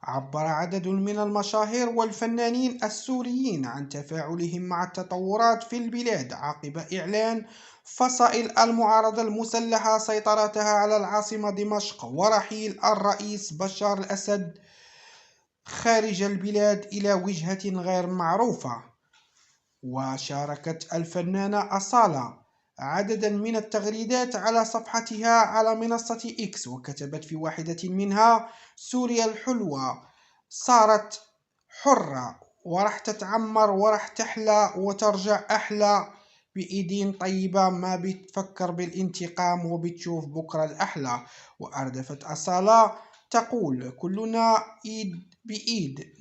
عبر عدد من المشاهير والفنانين السوريين عن تفاعلهم مع التطورات في البلاد عقب إعلان فصائل المعارضة المسلحة سيطرتها على العاصمة دمشق ورحيل الرئيس بشار الأسد خارج البلاد إلى وجهة غير معروفة. وشاركت الفنانة أصالة عددا من التغريدات على صفحتها على منصة إكس، وكتبت في واحدة منها: سوريا الحلوة صارت حرة، ورح تتعمر ورح تحلى وترجع أحلى بإيدين طيبة، ما بتفكر بالانتقام وبتشوف بكرة الأحلى. وأردفت أصالة تقول: كلنا إيد بإيد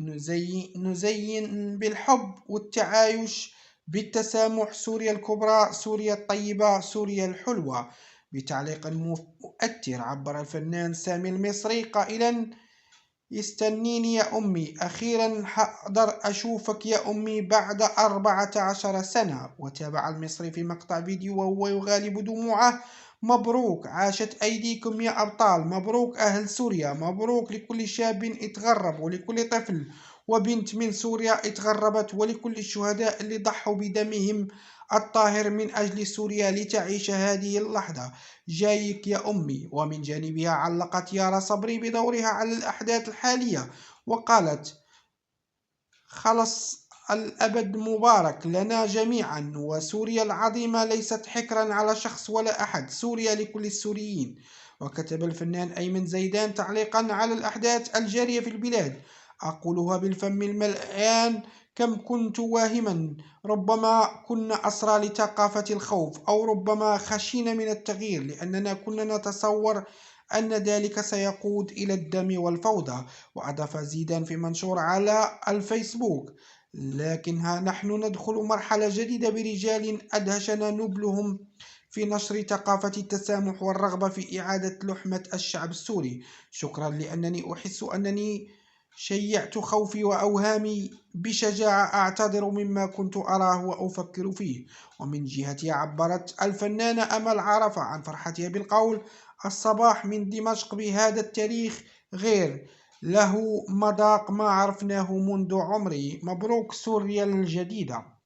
نزين بالحب والتعايش بالتسامح سوريا الكبرى، سوريا الطيبة، سوريا الحلوة. بتعليق مؤثر عبر الفنان سامي المصري قائلا: استنيني يا أمي، أخيرا حقدر أشوفك يا أمي بعد 14 سنة. وتابع المصري في مقطع فيديو وهو يغالب دموعه: مبروك، عاشت أيديكم يا أبطال، مبروك أهل سوريا، مبروك لكل شاب اتغرب ولكل طفل وبنت من سوريا اتغربت ولكل الشهداء اللي ضحوا بدمهم الطاهر من أجل سوريا لتعيش هذه اللحظة. جايك يا أمي. ومن جانبها علقت يارا صبري بدورها على الأحداث الحالية وقالت: خلص الأبد مبارك لنا جميعا، وسوريا العظيمة ليست حكرا على شخص ولا أحد، سوريا لكل السوريين. وكتب الفنان أيمن زيدان تعليقا على الأحداث الجارية في البلاد: أقولها بالفم الملآن: كم كنت واهما، ربما كنا أسرى لثقافة الخوف، أو ربما خشينا من التغيير لأننا كنا نتصور أن ذلك سيقود إلى الدم والفوضى. وأضاف زيدان في منشور على الفيسبوك: لكن ها نحن ندخل مرحلة جديدة برجال أدهشنا نبلهم في نشر ثقافة التسامح والرغبة في إعادة لحمة الشعب السوري. شكرا، لأنني أحس أنني شيعت خوفي وأوهامي بشجاعة، أعتذر مما كنت أراه وأفكر فيه. ومن جهتها عبرت الفنانة أمل عرفة عن فرحتها بالقول: الصباح من دمشق بهذا التاريخ غير له مذاق ما عرفناه منذ عمري، مبروك سوريا الجديدة.